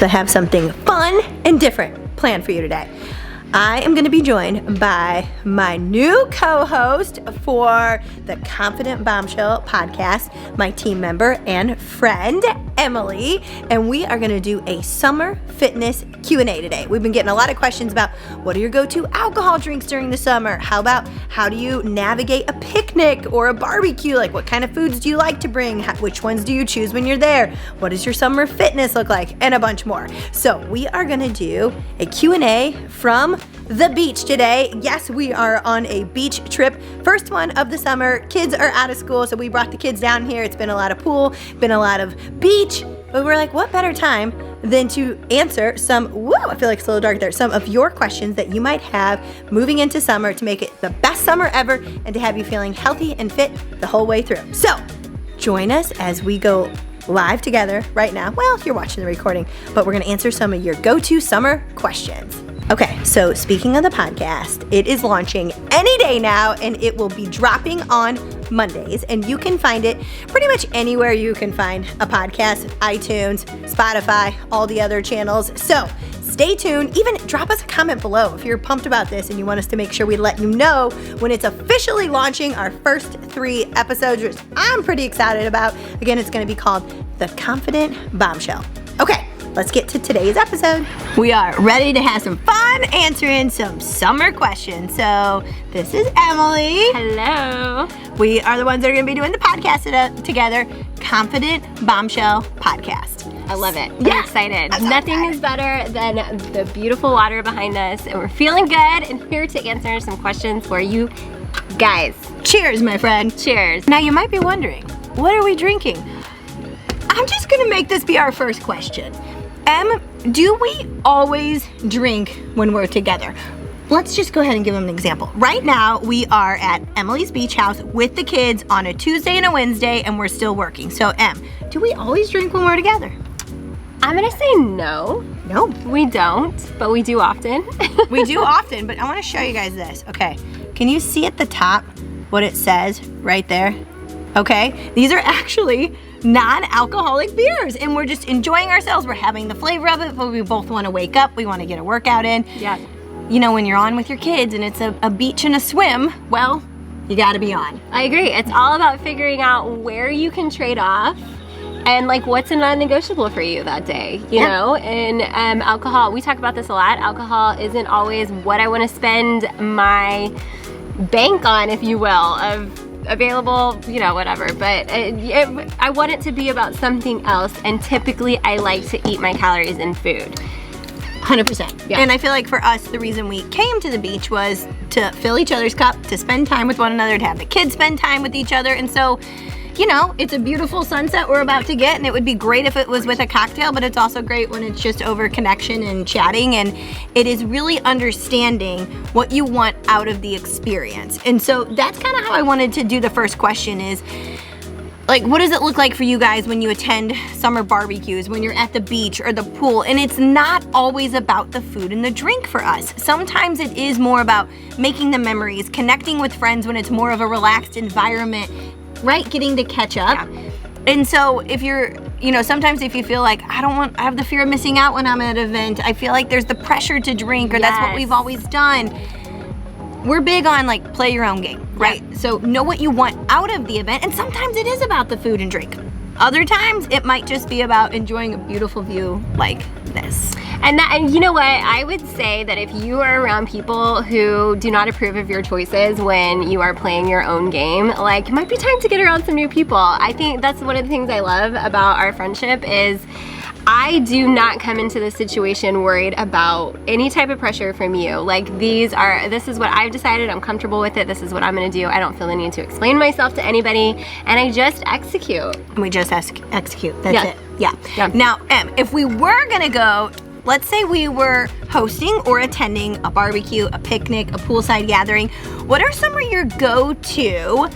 I have something fun and different planned for you today. I am going to be joined by my new co-host for the Confident Bombshell Podcast, my team member and friend, Emily, and we are going to do a summer fitness Q&A today. We've been getting a lot of questions about what are your go-to alcohol drinks during the summer? How about how do you navigate a picnic or a barbecue? Like what kind of foods do you like to bring? Which ones do you choose when you're there? What does your summer fitness look like? And a bunch more. So we are going to do a Q&A from the beach today. Yes, we are on a beach trip. First one of the summer. Kids are out of school, so we brought the kids down here. It's been a lot of pool, been a lot of beach, but we're like, what better time than to answer some, I feel like it's a little dark there, some of your questions that you might have moving into summer to make it the best summer ever and to have you feeling healthy and fit the whole way through. So join us as we go live together right now. Well, you're watching the recording, but we're going to answer some of your go-to summer questions. Okay, so speaking of the podcast, it is launching any day now, and it will be dropping on Mondays, and you can find it pretty much anywhere you can find a podcast, iTunes, Spotify, all the other channels. So stay tuned. Even drop us a comment below if you're pumped about this and you want us to make sure we let you know when it's officially launching our first 3 episodes, which I'm pretty excited about. Again, it's going to be called The Confident Bombshell. Okay. Let's get to today's episode. We are ready to have some fun answering some summer questions. So this is Emily. Hello. We are the ones that are going to be doing the podcast together. Confident Bombshell Podcast. I love it. I'm excited. Nothing is better than the beautiful water behind us, and we're feeling good and here to answer some questions for you guys. Cheers, my friend. Cheers. Now you might be wondering, what are we drinking? I'm just going to make this be our first question. Do we always drink when we're together? Let's just go ahead and give them an example. Right now, we are at Emily's beach house with the kids on a Tuesday and a Wednesday, and we're still working. So, do we always drink when we're together? I'm gonna say no. No. We don't, but we do often. We do often, but I want to show you guys this. Okay, can you see at the top what it says right there? Okay, these are actually non-alcoholic beers, and we're just enjoying ourselves. We're having the flavor of it, but we both want to wake up. We want to get a workout in. Yeah. You know, when you're on with your kids and it's a beach and a swim, well, you got to be on. I agree. It's all about figuring out where you can trade off and like what's a non-negotiable for you that day, you know? And alcohol, we talk about this a lot. Alcohol isn't always what I want to spend my bank on, if you will, of available, you know, whatever, but I want it to be about something else, and typically I like to eat my calories in food. 100%. Yeah. And I feel like for us, the reason we came to the beach was to fill each other's cup, to spend time with one another, to have the kids spend time with each other, and so, you know, it's a beautiful sunset we're about to get, and it would be great if it was with a cocktail, but it's also great when it's just over connection and chatting, and it is really understanding what you want out of the experience. And so that's kind of how I wanted to do the first question is, like, what does it look like for you guys when you attend summer barbecues, when you're at the beach or the pool? And it's not always about the food and the drink for us. Sometimes it is more about making the memories, connecting with friends when it's more of a relaxed environment, right? Getting to catch up. Yeah. And so if you're, you know, sometimes if you feel like I have the fear of missing out when I'm at an event, I feel like there's the pressure to drink, or that's what we've always done. We're big on like play your own game, right? Yeah. So know what you want out of the event, and sometimes it is about the food and drink. Other times it might just be about enjoying a beautiful view like this. And you know what, I would say that if you are around people who do not approve of your choices when you are playing your own game, like, it might be time to get around some new people. I think that's one of the things I love about our friendship is I do not come into this situation worried about any type of pressure from you. Like, this is what I've decided, I'm comfortable with it, this is what I'm gonna do. I don't feel the need to explain myself to anybody, and I just execute. We just execute, that's it. Yeah. Now, if we were gonna go, let's say we were hosting or attending a barbecue, a picnic, a poolside gathering, what are some of your go-to,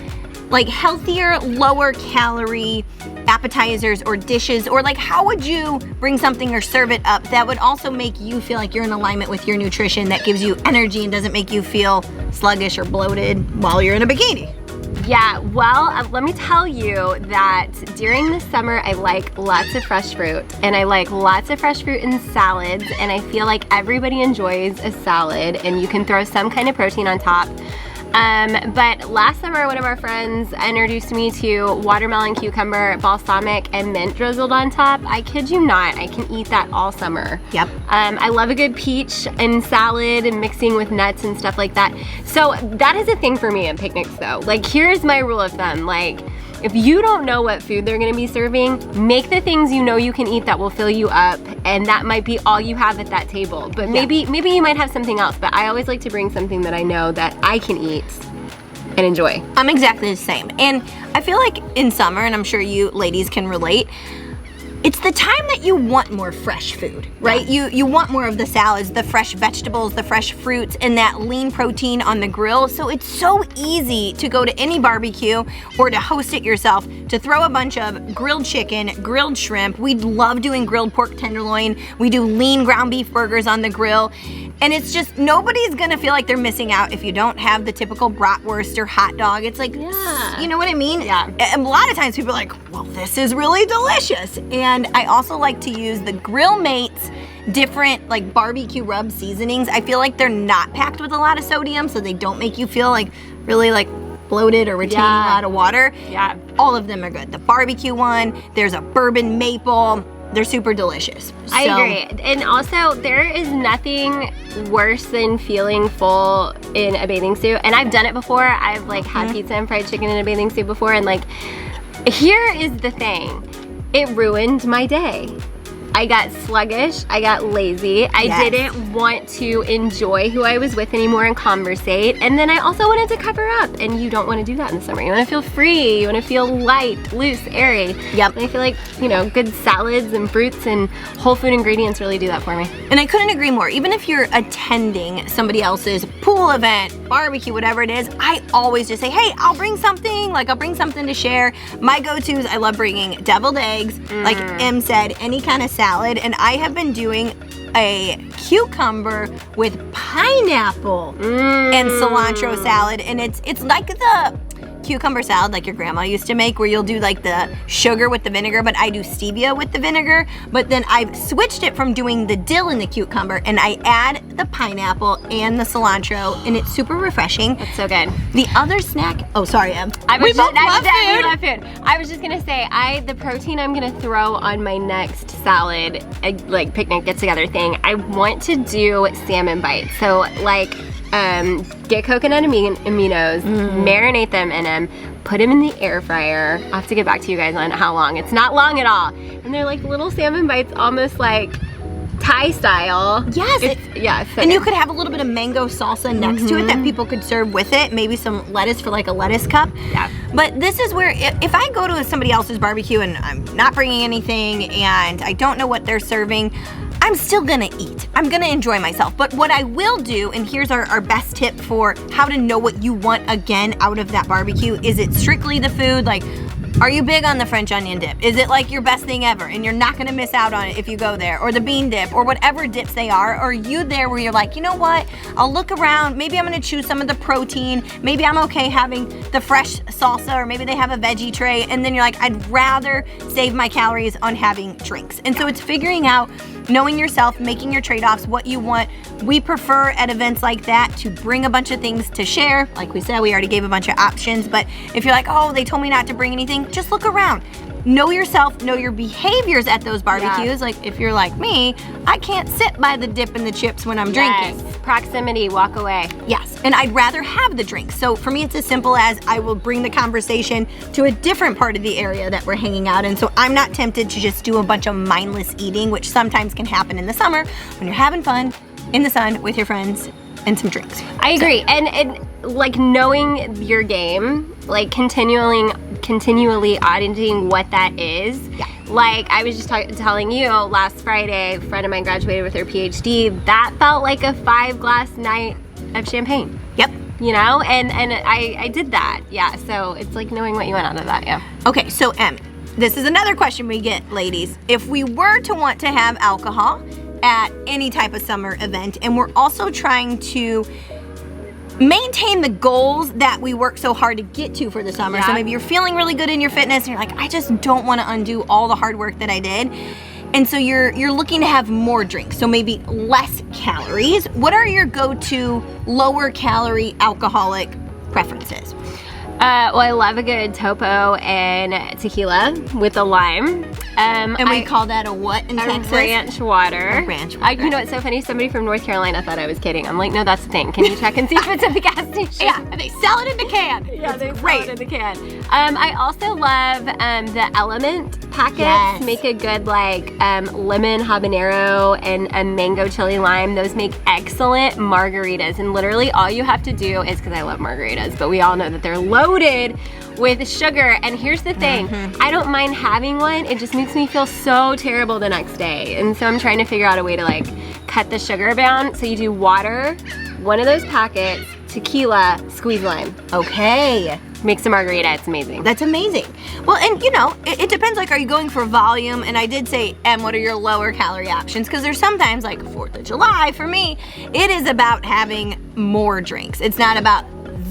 like, healthier, lower calorie appetizers or dishes, or like how would you bring something or serve it up that would also make you feel like you're in alignment with your nutrition, that gives you energy and doesn't make you feel sluggish or bloated while you're in a bikini? Yeah, well, let me tell you that during the summer, I like lots of fresh fruit, and I like lots of fresh fruit in salads, and I feel like everybody enjoys a salad, and you can throw some kind of protein on top. But last summer, one of our friends introduced me to watermelon, cucumber, balsamic, and mint drizzled on top. I kid you not, I can eat that all summer. Yep. I love a good peach in salad and mixing with nuts and stuff like that. So that is a thing for me at picnics though. Like, here's my rule of thumb. Like, if you don't know what food they're gonna be serving, make the things you know you can eat that will fill you up, and that might be all you have at that table. But maybe you might have something else, but I always like to bring something that I know that I can eat and enjoy. I'm exactly the same. And I feel like in summer, and I'm sure you ladies can relate, it's the time that you want more fresh food, right? Yeah. You want more of the salads, the fresh vegetables, the fresh fruits, and that lean protein on the grill. So it's so easy to go to any barbecue or to host it yourself, to throw a bunch of grilled chicken, grilled shrimp. We love doing grilled pork tenderloin. We do lean ground beef burgers on the grill. And it's just, nobody's gonna feel like they're missing out if you don't have the typical bratwurst or hot dog. It's like, you know what I mean? Yeah. A lot of times people are like, well, this is really delicious. And I also like to use the Grill Mates different like barbecue rub seasonings. I feel like they're not packed with a lot of sodium, so they don't make you feel like really like bloated or retaining a lot of water. Yeah. All of them are good. The barbecue one, there's a bourbon maple. They're super delicious. I agree. And also, there is nothing worse than feeling full in a bathing suit. And I've done it before. I've like had pizza and fried chicken in a bathing suit before. And like, here is the thing. It ruined my day. I got sluggish, I got lazy, I didn't want to enjoy who I was with anymore and conversate, and then I also wanted to cover up, and you don't want to do that in the summer. You want to feel free, you want to feel light, loose, airy. Yep. And I feel like, you know, good salads and fruits and whole food ingredients really do that for me. And I couldn't agree more. Even if you're attending somebody else's pool event, barbecue, whatever it is, I always just say, hey, I'll bring something, like I'll bring something to share. My go-tos, I love bringing deviled eggs, like Em said, any kind of salad, and I have been doing a cucumber with pineapple and cilantro salad, and it's like the cucumber salad like your grandma used to make, where you'll do like the sugar with the vinegar, but I do stevia with the vinegar. But then I've switched it from doing the dill in the cucumber, and I add the pineapple and the cilantro, and it's super refreshing. That's so good. The other snack, oh sorry Em. We love food. I was just gonna say, the protein I'm gonna throw on my next salad, like picnic get together thing, I want to do salmon bites. So like, get coconut aminos, marinate them in them, put them in the air fryer. I'll have to get back to you guys on how long. It's not long at all. And they're like little salmon bites, almost like Thai style. Yes. So and you could have a little bit of mango salsa next to it that people could serve with it. Maybe some lettuce for like a lettuce cup. Yeah. But this is where, if I go to somebody else's barbecue and I'm not bringing anything and I don't know what they're serving, I'm still gonna eat. I'm gonna enjoy myself. But what I will do, and here's our best tip for how to know what you want again out of that barbecue, is it strictly the food? Like, are you big on the French onion dip? Is it like your best thing ever and you're not gonna miss out on it if you go there? Or the bean dip, or whatever dips they are? Or are you there where you're like, you know what? I'll look around, maybe I'm gonna choose some of the protein, maybe I'm okay having the fresh salsa, or maybe they have a veggie tray, and then you're like, I'd rather save my calories on having drinks. And so it's figuring out, knowing yourself, making your trade-offs, what you want. We prefer at events like that to bring a bunch of things to share. Like we said, we already gave a bunch of options, but if you're like, oh, they told me not to bring anything, just look around. Know yourself, know your behaviors at those barbecues. Like if you're like me, I can't sit by the dip and the chips when I'm drinking. Proximity, walk away. Yes, and I'd rather have the drink. So for me, it's as simple as I will bring the conversation to a different part of the area that we're hanging out in. So I'm not tempted to just do a bunch of mindless eating, which sometimes can happen in the summer when you're having fun in the sun with your friends and some drinks. I agree. And like knowing your game, like continually auditing what that is. Yeah. Like I was just telling you, last Friday, a friend of mine graduated with her PhD. That felt like a 5-glass night of champagne. Yep. You know, and I did that. Yeah. So it's like knowing what you want out of that. Yeah. Okay. So Em, this is another question we get, ladies. If we were to want to have alcohol at any type of summer event, and we're also trying to maintain the goals that we work so hard to get to for the summer. Yeah. So maybe you're feeling really good in your fitness and you're like, I just don't want to undo all the hard work that I did. And so you're looking to have more drinks, so maybe less calories. What are your go-to lower calorie alcoholic preferences? Well, I love a good topo and tequila with a lime. And we call that a what in Texas? Ranch water. A ranch water. You know what's so funny? Somebody from North Carolina thought I was kidding. I'm like, no, that's the thing. Can you check and see if it's at the gas station? Yeah, and they sell it in the can. Yeah, it's they great. sell it in the can. I also love the Element packets. Yes. Make a good lemon habanero and a mango chili lime. Those make excellent margaritas. And literally all you have to do is, because I love margaritas, but we all know that they're loaded with sugar. And here's the thing, I don't mind having one. It just makes me feel so terrible the next day. And so I'm trying to figure out a way to cut the sugar down. So you do water, one of those packets, tequila, squeeze lime. Okay. Makes a margarita, it's amazing. That's amazing. Well, and you know, it depends, are you going for volume? And I did say, what are your lower calorie options? Because there's sometimes 4th of July, for me, it is about having more drinks. It's not about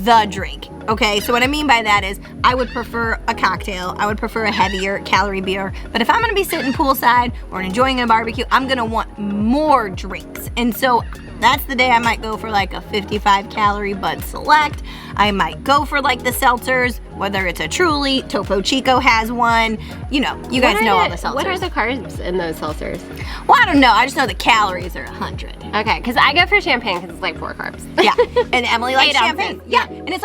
the drink. Okay, so what I mean by that is I would prefer a cocktail. I would prefer a heavier calorie beer. But if I'm gonna be sitting poolside or enjoying a barbecue, I'm gonna want more drinks. And so that's the day I might go for a 55 calorie Bud Select. I might go for the seltzers, whether it's a Truly, Topo Chico has one. You know, you guys know all the seltzers. What are the carbs in those seltzers? Well, I don't know. I just know the calories are 100. Okay, because I go for champagne because it's 4 carbs. Yeah, and Emily likes 8 champagne. ounces. Yeah, and it's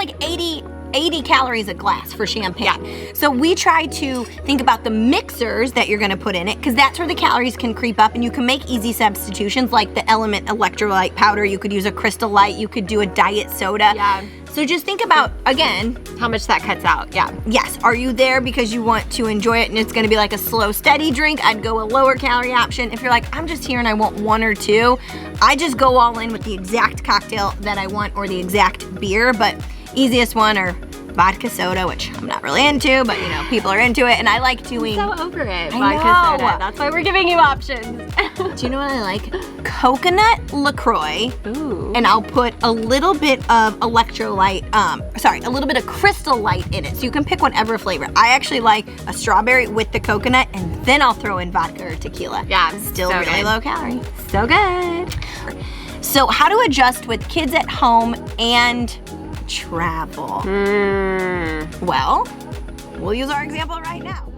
80 calories a glass for champagne. Yeah. So we try to think about the mixers that you're gonna put in it, because that's where the calories can creep up, and you can make easy substitutions like the Element electrolyte powder. You could use a Crystal Light, you could do a diet soda. Yeah. So just think about, again, How much that cuts out, yeah. yes, are you there because you want to enjoy it and it's gonna be a slow, steady drink? I'd go a lower calorie option. If you're I'm just here and I want 1 or 2, I just go all in with the exact cocktail that I want or the exact beer. But easiest one are vodka soda, which I'm not really into, but people are into it, and I like doing. So over it, I vodka know. soda. That's why we're giving you options. Do you know what I like? Coconut LaCroix. Ooh. And I'll put a little bit of electrolyte, a little bit of Crystal Light in it. So you can pick whatever flavor. I actually like a strawberry with the coconut, and then I'll throw in vodka or tequila. Yeah, Still so really good. low calorie. So good. So how to adjust with kids at home and travel? Well, we'll use our example right now.